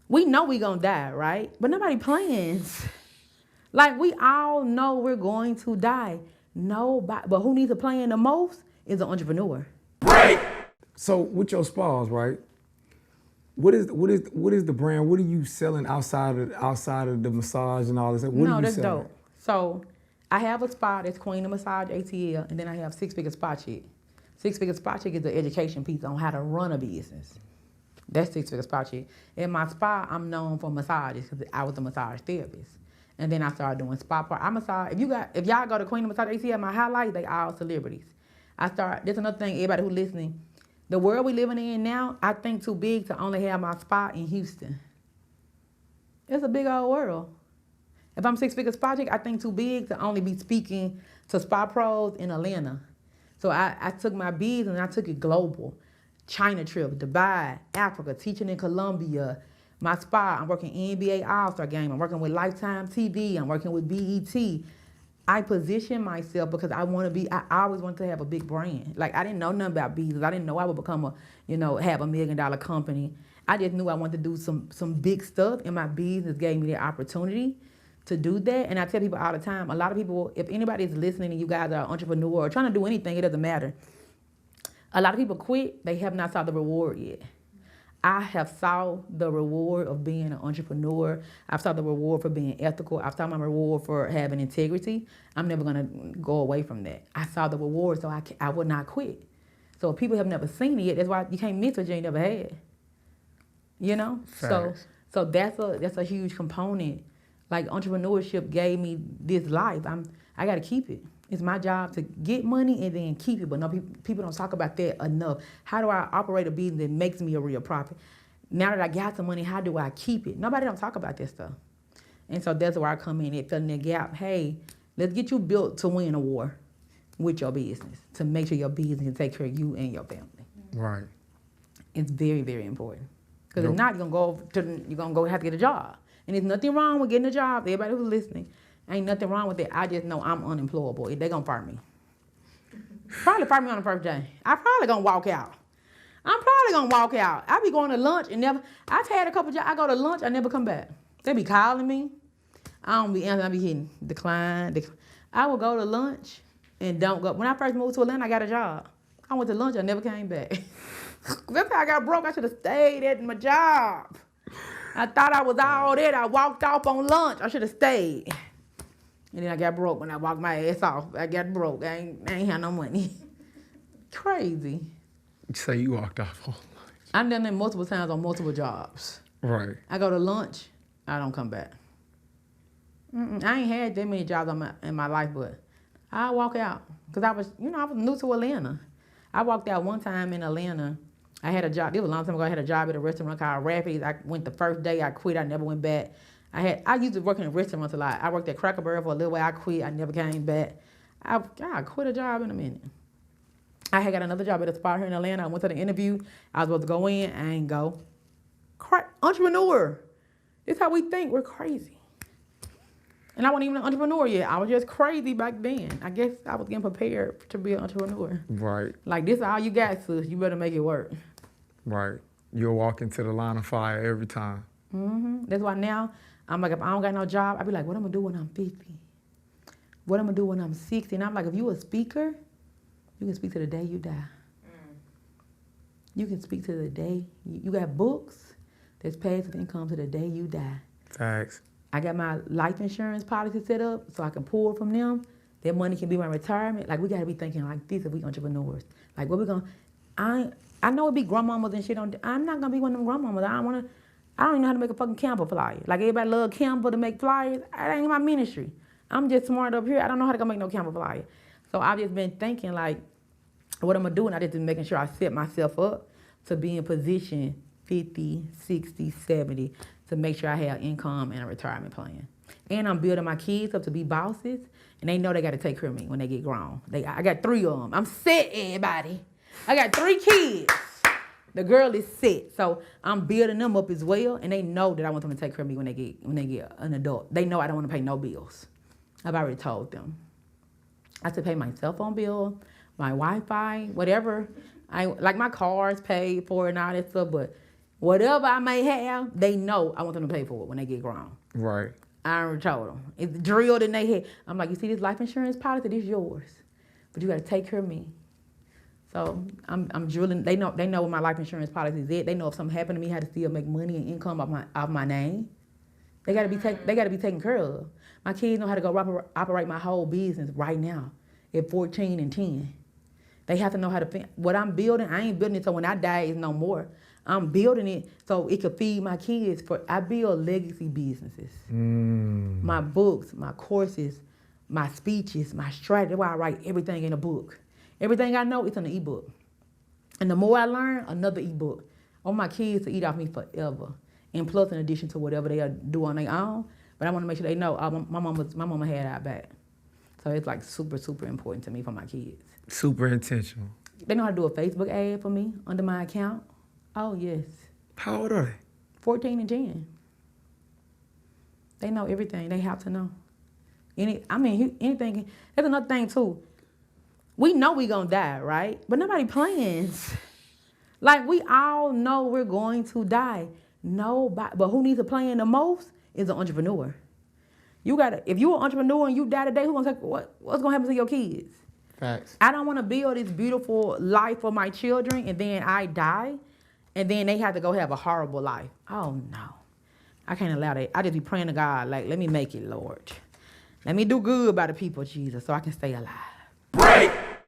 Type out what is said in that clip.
We know we gonna die, right? But nobody plans. Like, we all know we're going to die. Nobody, but who needs to plan the most is an entrepreneur. So with your spas, right? What is the brand? What are you selling outside of the massage and all this? What are you That's selling? dope. So I have a spa that's Queen of Massage ATL, and then I have Six Figure Spa Chick. Six Figure Spa Chick is the education piece on how to run a business. That's Six Figure Spa Chick. In my spa, I'm known for massages because I was a massage therapist. And then I started doing spa part. I massage. If y'all go to Queen of Massage ATL, my highlights, they all celebrities. That's another thing, everybody who's listening. The world we living in now, I think too big to only have my spa in Houston. It's a big old world. If I'm Six Figure Spa Chick, I think too big to only be speaking to spa pros in Atlanta. So I took my business and I took it global. China trip, Dubai, Africa, teaching in Colombia. My spa, I'm working NBA All-Star Game. I'm working with Lifetime TV. I'm working with BET. I position myself because I always wanted to have a big brand. Like, I didn't know nothing about business. I didn't know I would become have $1 million company. I just knew I wanted to do some big stuff, and my business gave me the opportunity to do that. And I tell people all the time, a lot of people, if anybody is listening and you guys are an entrepreneur or trying to do anything, it doesn't matter. A lot of people quit, they have not saw the reward yet. I have saw the reward of being an entrepreneur. I've saw the reward for being ethical. I've saw my reward for having integrity. I'm never gonna go away from that. I saw the reward, so I would not quit. So if people have never seen it yet, that's why you can't miss what you ain't never had. You know? Facts. So that's a huge component. Like, entrepreneurship gave me this life. I gotta keep it. It's my job to get money and then keep it, but no, people don't talk about that enough. How do I operate a business that makes me a real profit? Now that I got some money, how do I keep it? Nobody don't talk about that stuff. And so that's where I come in and fill in the gap. Hey, let's get you built to win a war with your business, to make sure your business can take care of you and your family. Right. It's very, very important. Because if not, you're gonna go have to get a job. And there's nothing wrong with getting a job. Everybody who's listening, ain't nothing wrong with it. I just know I'm unemployable. They're going to fire me. Probably fire me on the first day. I probably going to walk out. I'm probably going to walk out. I be going to lunch and I've had a couple jobs. I go to lunch, I never come back. They be calling me. I don't be answering. I be hitting decline. I will go to lunch and don't go. When I first moved to Atlanta, I got a job. I went to lunch, I never came back. That's how I got broke. I should have stayed at my job. I thought I was all that. I walked off on lunch. I should have stayed. And then I got broke when I walked my ass off. I got broke. I ain't had no money. Crazy. So you walked off on lunch. I've done that multiple times on multiple jobs. Right. I go to lunch, I don't come back. I ain't had that many jobs in my life, but I walk out. Because I was new to Atlanta. I walked out one time in Atlanta. I had a job. It was a long time ago. I had a job at a restaurant called Rapids. I went the first day. I quit. I never went back. I used to work in restaurants a lot. I worked at Cracker Barrel for a little while. I quit. I never came back. I quit a job in a minute. I had got another job at a spa here in Atlanta. I went to the interview. I was supposed to go in. I ain't go. Entrepreneur. This is how we think. We're crazy. And I wasn't even an entrepreneur yet. I was just crazy back then. I guess I was getting prepared to be an entrepreneur. Right. Like, this is all you got, sis. You better make it work. Right. You'll walk into the line of fire every time. That's why now, I'm like, if I don't got no job, I be like, what I'm going to do when I'm 50? What I'm going to do when I'm 60? And I'm like, if you a speaker, you can speak to the day you die. You can speak to the day. You got books that's passive income to the day you die. Facts. I got my life insurance policy set up so I can pull from them. That money can be my retirement. Like, we got to be thinking like this if we entrepreneurs. Like, what we going to... I know it be grandmamas and shit. I'm not going to be one of them grandmamas. I don't even know how to make a fucking Canva flyer. Like, everybody love Canva to make flyers. That ain't my ministry. I'm just smart up here. I don't know how to go make no Canva flyer. So I've just been thinking, like, what I'm going to do, and I just been making sure I set myself up to be in position 50, 60, 70, to make sure I have income and a retirement plan. And I'm building my kids up to be bosses, and they know they got to take care of me when they get grown. I got 3 of them. I'm set, everybody. I got 3 kids. The girl is set. So I'm building them up as well, and they know that I want them to take care of me when they get an adult. They know I don't want to pay no bills. I've already told them. I have to pay my cell phone bill, my Wi-Fi, whatever. Like, my car's paid for and all that stuff, but Whatever I may have, they know I want them to pay for it when they get grown. Right. I already told them. It's drilled in their head. I'm like, you see this life insurance policy, this is yours. But you got to take care of me. So I'm drilling. They know what my life insurance policy is. They know if something happened to me, how to still make money and income off my name. They got to be taken care of. My kids know how to go operate my whole business right now at 14 and 10. They have to know how to, what I'm building, I ain't building it so when I die, it's no more. I'm building it so it could feed my kids. I build legacy businesses. My books, my courses, my speeches, my strategy. That's why I write everything in a book. Everything I know, it's in an ebook. And the more I learn, another ebook. I want my kids to eat off me forever. And plus, in addition to whatever they do on their own, but I want to make sure they know my mama had our back. So it's like super, super important to me for my kids. Super intentional. They know how to do a Facebook ad for me under my account. Oh, yes. How old are they? 14 and 10. They know everything. They have to know. Anything. There's another thing, too. We know we gonna die, right? But nobody plans. Like, we all know we're going to die. Nobody. But who needs to plan the most is an entrepreneur. If you're an entrepreneur and you die today, who's gonna take what's gonna happen to your kids? Facts. I don't want to build this beautiful life for my children and then I die and then they have to go have a horrible life. Oh, no. I can't allow that. I just be praying to God, like, let me make it, Lord. Let me do good by the people, Jesus, so I can stay alive. Break!